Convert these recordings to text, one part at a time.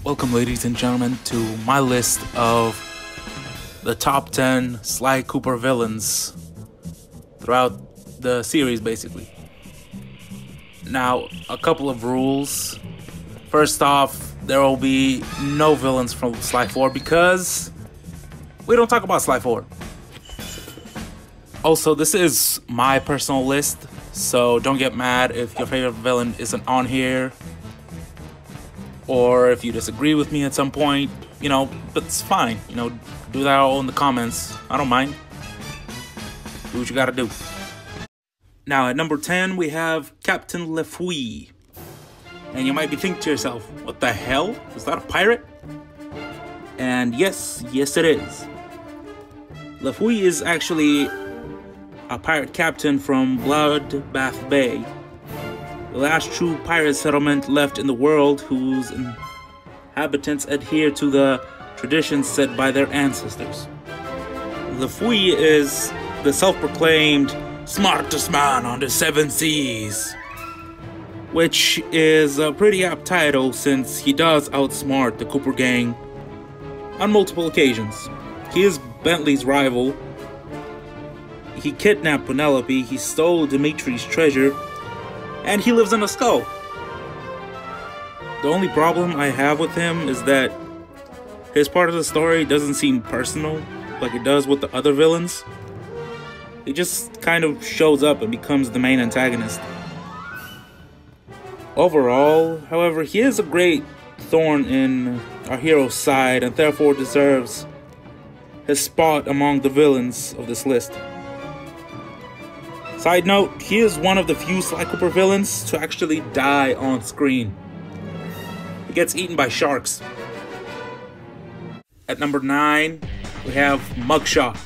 Welcome, ladies and gentlemen, to my list of the top 10 Sly Cooper villains throughout the series, basically. Now, a couple of rules. First off, there will be no villains from Sly 4 because we don't talk about Sly 4. Also, this is my personal list, so don't get mad if your favorite villain isn't on here. Or if you disagree with me at some point, that's fine. Do that all in the comments. I don't mind. Do what you gotta do. Now, at number 10, we have Captain Lefouille. And you might be thinking to yourself, what the hell? Is that a pirate? And yes it is. Lefouille is actually a pirate captain from Bloodbath Bay, the last true pirate settlement left in the world whose inhabitants adhere to the traditions set by their ancestors. Lefouille is the self-proclaimed smartest man on the 7 seas, which is a pretty apt title since he does outsmart the Cooper gang on multiple occasions. He is Bentley's rival. He kidnapped Penelope, he stole Dimitri's treasure, and he lives in a skull. The only problem I have with him is that his part of the story doesn't seem personal like it does with the other villains. He just kind of shows up and becomes the main antagonist. Overall, however, he is a great thorn in our hero's side and therefore deserves his spot among the villains of this list. Side note, he is one of the few Sly Cooper villains to actually die on screen. He gets eaten by sharks. At number 9, we have Mugshot.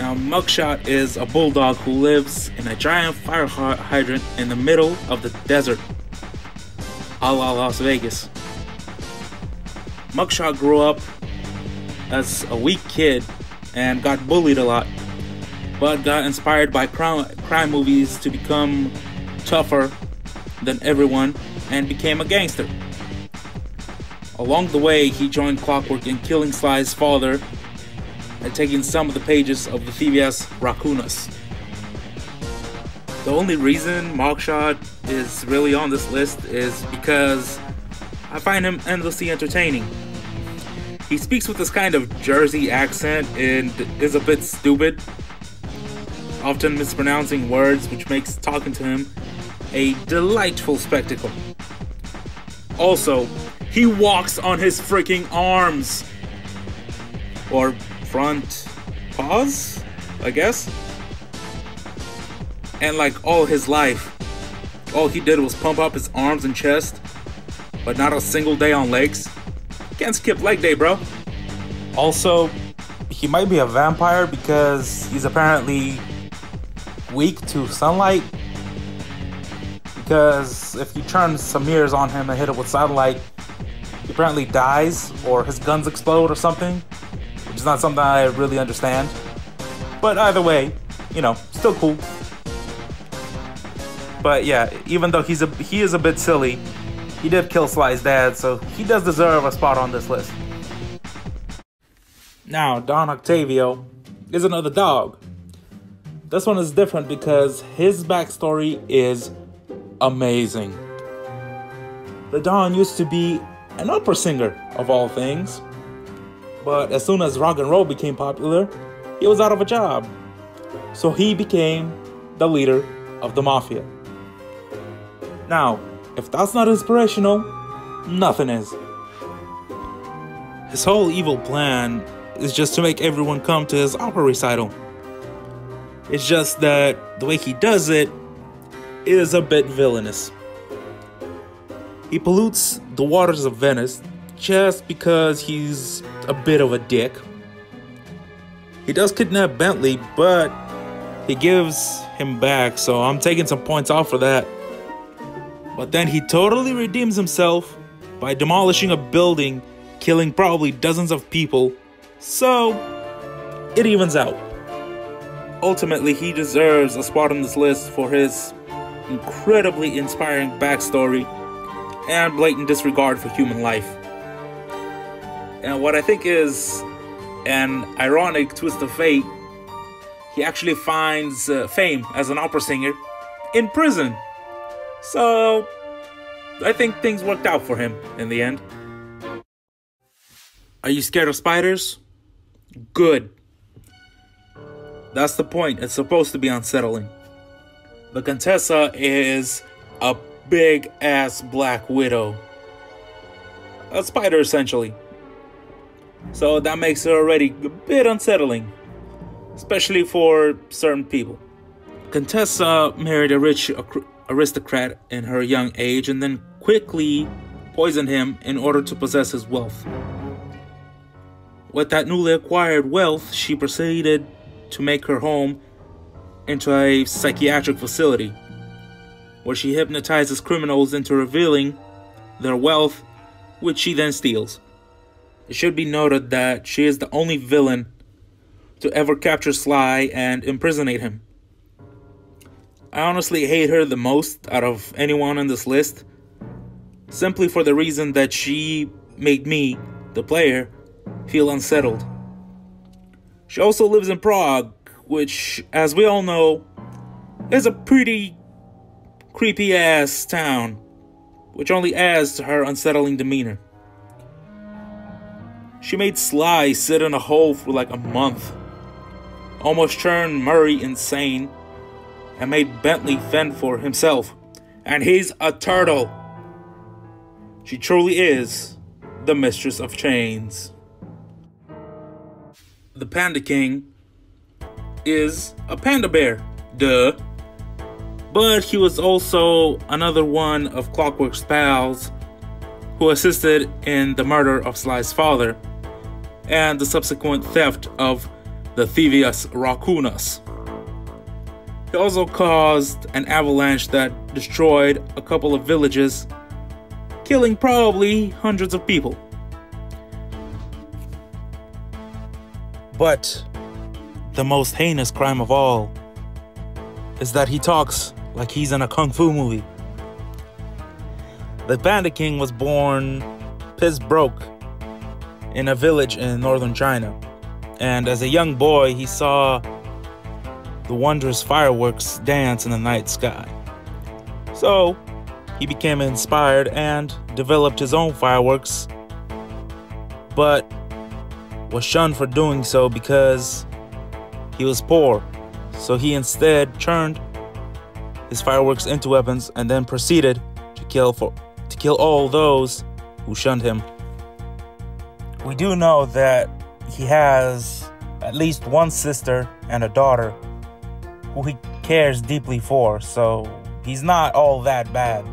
Now, Mugshot is a bulldog who lives in a giant fire hydrant in the middle of the desert, a la Las Vegas. Mugshot grew up as a weak kid and got bullied a lot, but got inspired by crime movies to become tougher than everyone and became a gangster. Along the way, he joined Clockwork in killing Sly's father and taking some of the pages of the CBS Raccoonus. The only reason Mugshot is really on this list is because I find him endlessly entertaining. He speaks with this kind of Jersey accent and is a bit stupid, often mispronouncing words, which makes talking to him a delightful spectacle. Also, he walks on his freaking arms, or front paws, I guess. And like all his life, all he did was pump up his arms and chest, but not a single day on legs. Can't skip leg day, bro. Also, he might be a vampire because he's apparently weak to sunlight, because if you turn some mirrors on him and hit it with sunlight, he apparently dies or his guns explode or something, which is not something I really understand. But either way, still cool. But yeah, even though he is a bit silly, he did kill Sly's dad, so he does deserve a spot on this list. Now, Don Octavio is another dog. This one is different because his backstory is amazing. The Don used to be an opera singer, of all things. But as soon as rock and roll became popular, he was out of a job. So he became the leader of the mafia. Now, if that's not inspirational, nothing is. His whole evil plan is just to make everyone come to his opera recital. It's just that the way he does it is a bit villainous. He pollutes the waters of Venice just because he's a bit of a dick. He does kidnap Bentley, but he gives him back, so I'm taking some points off for that. But then he totally redeems himself by demolishing a building, killing probably dozens of people, so it evens out. Ultimately, he deserves a spot on this list for his incredibly inspiring backstory and blatant disregard for human life. And what I think is an ironic twist of fate, he actually finds fame as an opera singer in prison. So I think things worked out for him in the end. Are you scared of spiders? Good. That's the point. It's supposed to be unsettling. The Contessa is a big ass black widow. A spider, essentially. So that makes her already a bit unsettling, especially for certain people. Contessa married a rich aristocrat in her young age and then quickly poisoned him in order to possess his wealth. With that newly acquired wealth, she proceeded to make her home into a psychiatric facility, where she hypnotizes criminals into revealing their wealth, which she then steals. It should be noted that she is the only villain to ever capture Sly and impersonate him. I honestly hate her the most out of anyone on this list, simply for the reason that she made me, the player, feel unsettled. She also lives in Prague, which, as we all know, is a pretty creepy ass town, which only adds to her unsettling demeanor. She made Sly sit in a hole for like a month, almost turned Murray insane, and made Bentley fend for himself. And he's a turtle. She truly is the mistress of chains. The Panda King is a panda bear, duh. But he was also another one of Clockwork's pals who assisted in the murder of Sly's father and the subsequent theft of the Thievius Raccoonus. He also caused an avalanche that destroyed a couple of villages, killing probably hundreds of people. But the most heinous crime of all is that he talks like he's in a kung fu movie. The Panda King was born piss broke in a village in northern China, and as a young boy he saw the wondrous fireworks dance in the night sky. So he became inspired and developed his own fireworks, but was shunned for doing so because he was poor. So he instead turned his fireworks into weapons and then proceeded to kill all those who shunned him. We do know that he has at least one sister and a daughter who he cares deeply for, so he's not all that bad.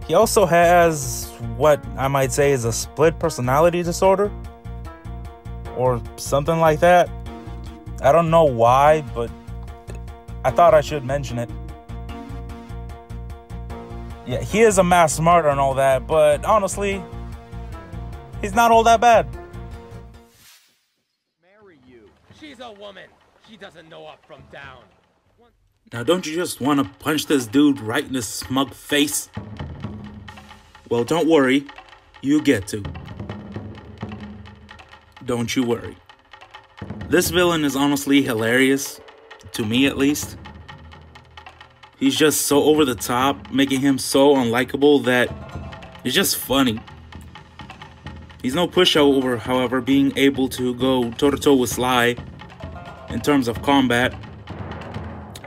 He also has what I might say is a split personality disorder or something like that. I don't know why, but I thought I should mention it. Yeah, he is a mass murderer and all that, but honestly, he's not all that bad. Marry you. She's a woman. She doesn't know up from down. Now, don't you just want to punch this dude right in his smug face? Well, don't worry. You get to. Don't you worry. This villain is honestly hilarious, to me at least. He's just so over the top, making him so unlikable that it's just funny. He's no pushover, however, being able to go toe-to-toe with Sly in terms of combat.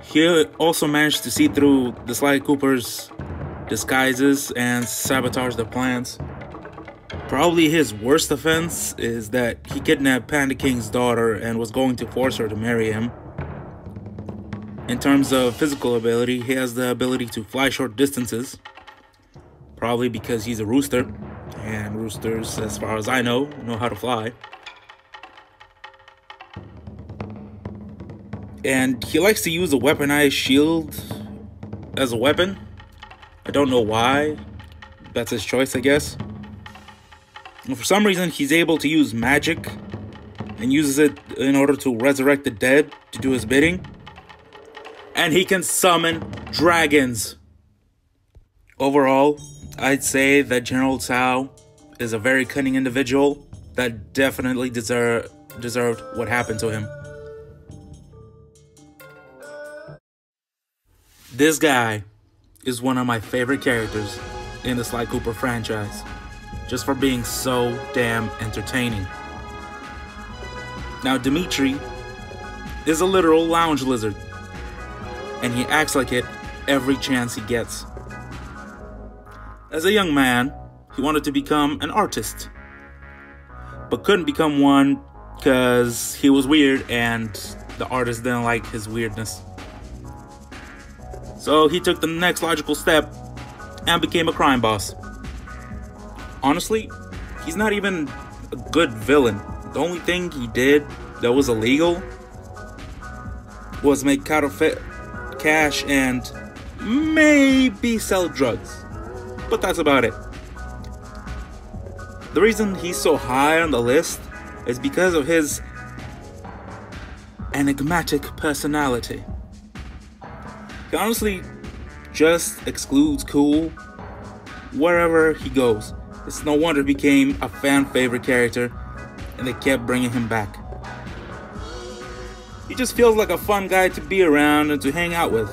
He also managed to see through the Sly Cooper's disguises and sabotage their plans. Probably his worst offense is that he kidnapped Panda King's daughter and was going to force her to marry him. In terms of physical ability, he has the ability to fly short distances, probably because he's a rooster, and roosters, as far as I know how to fly. And he likes to use a weaponized shield as a weapon. I don't know why. That's his choice, I guess. And for some reason, he's able to use magic and uses it in order to resurrect the dead to do his bidding. And he can summon dragons. Overall, I'd say that General Tsao is a very cunning individual that definitely deserved what happened to him. This guy is one of my favorite characters in the Sly Cooper franchise, just for being so damn entertaining. Now, Dimitri is a literal lounge lizard, and he acts like it every chance he gets. As a young man, he wanted to become an artist, but couldn't become one because he was weird and the artist didn't like his weirdness. So he took the next logical step and became a crime boss. Honestly, he's not even a good villain. The only thing he did that was illegal was make counterfeit cash and maybe sell drugs. But that's about it. The reason he's so high on the list is because of his enigmatic personality. He honestly just excludes cool wherever he goes. It's no wonder he became a fan favorite character and they kept bringing him back. He just feels like a fun guy to be around and to hang out with.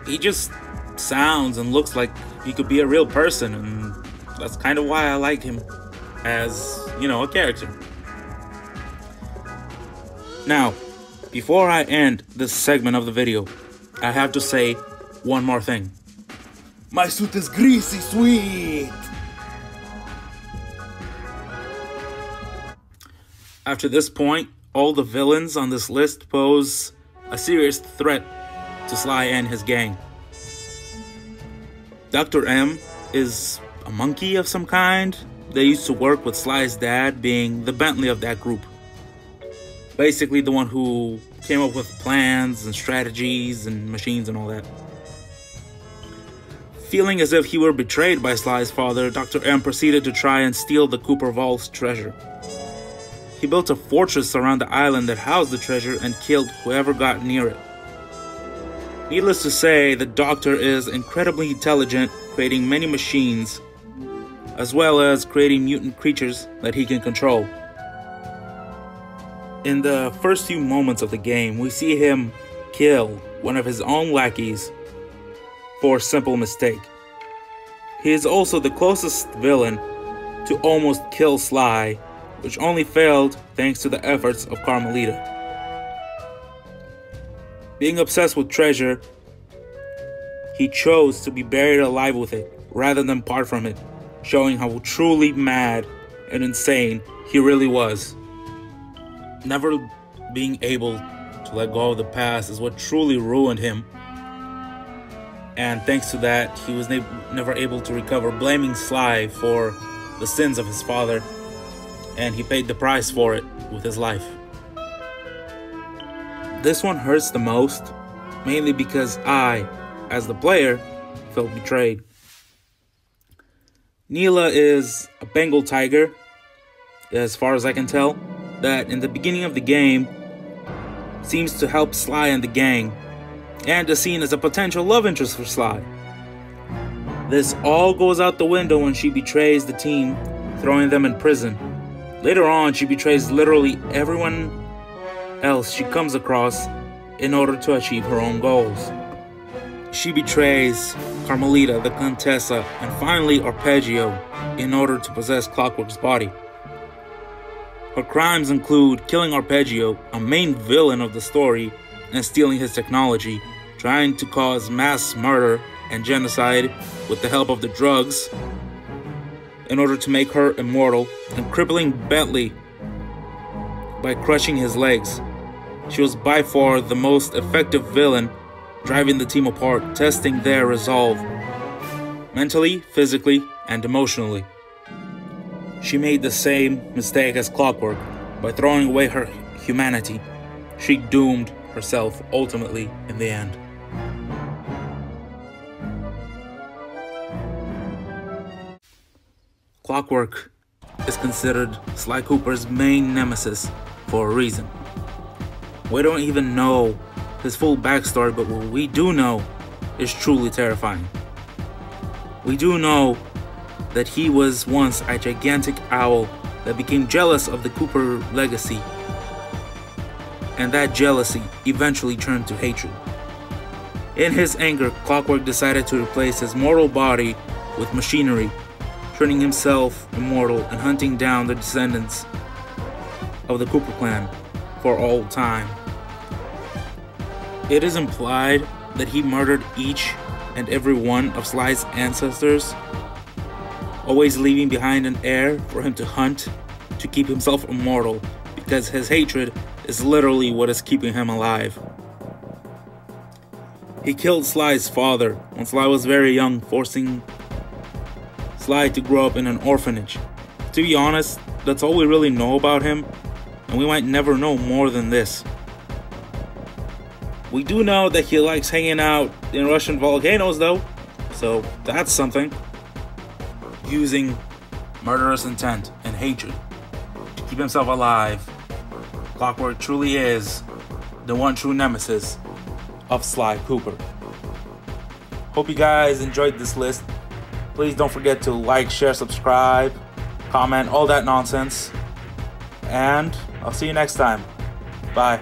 He just sounds and looks like he could be a real person, and that's kind of why I like him as, a character. Now, before I end this segment of the video, I have to say one more thing. My suit is greasy sweet! After this point, all the villains on this list pose a serious threat to Sly and his gang. Dr. M is a monkey of some kind. They used to work with Sly's dad, being the Bentley of that group. Basically the one who came up with plans and strategies and machines and all that. Feeling as if he were betrayed by Sly's father, Dr. M proceeded to try and steal the Cooper Vault's treasure. He built a fortress around the island that housed the treasure and killed whoever got near it. Needless to say, the Doctor is incredibly intelligent, creating many machines, as well as creating mutant creatures that he can control. In the first few moments of the game, we see him kill one of his own lackeys for a simple mistake. He is also the closest villain to almost kill Sly, which only failed thanks to the efforts of Carmelita. Being obsessed with treasure, he chose to be buried alive with it rather than part from it, showing how truly mad and insane he really was. Never being able to let go of the past is what truly ruined him. And thanks to that, he was never able to recover, blaming Sly for the sins of his father, and he paid the price for it with his life. This one hurts the most, mainly because I, as the player, felt betrayed. Neela is a Bengal tiger, as far as I can tell, that in the beginning of the game seems to help Sly and the gang, and is seen as a potential love interest for Sly. This all goes out the window when she betrays the team, throwing them in prison. Later on, she betrays literally everyone else she comes across in order to achieve her own goals. She betrays Carmelita, the Contessa, and finally Arpeggio in order to possess Clockwork's body. Her crimes include killing Arpeggio, a main villain of the story, and stealing his technology, trying to cause mass murder and genocide with the help of the drugs in order to make her immortal, and crippling Bentley by crushing his legs. She was by far the most effective villain, driving the team apart, testing their resolve, mentally, physically, and emotionally. She made the same mistake as Clockwork by throwing away her humanity. She doomed herself ultimately in the end. Clockwork is considered Sly Cooper's main nemesis for a reason. We don't even know his full backstory, but what we do know is truly terrifying. We do know that he was once a gigantic owl that became jealous of the Cooper legacy, and that jealousy eventually turned to hatred. In his anger, Clockwork decided to replace his mortal body with machinery, turning himself immortal and hunting down the descendants of the Cooper clan for all time. It is implied that he murdered each and every one of Sly's ancestors, always leaving behind an heir for him to hunt to keep himself immortal, because his hatred is literally what is keeping him alive. He killed Sly's father when Sly was very young, forcing Sly to grow up in an orphanage. To be honest, that's all we really know about him, and we might never know more than this. We do know that he likes hanging out in Russian volcanoes though, so that's something. Using murderous intent and hatred to keep himself alive, Clockwork truly is the one true nemesis of Sly Cooper. Hope you guys enjoyed this list. Please don't forget to like, share, subscribe, comment, all that nonsense. And I'll see you next time. Bye.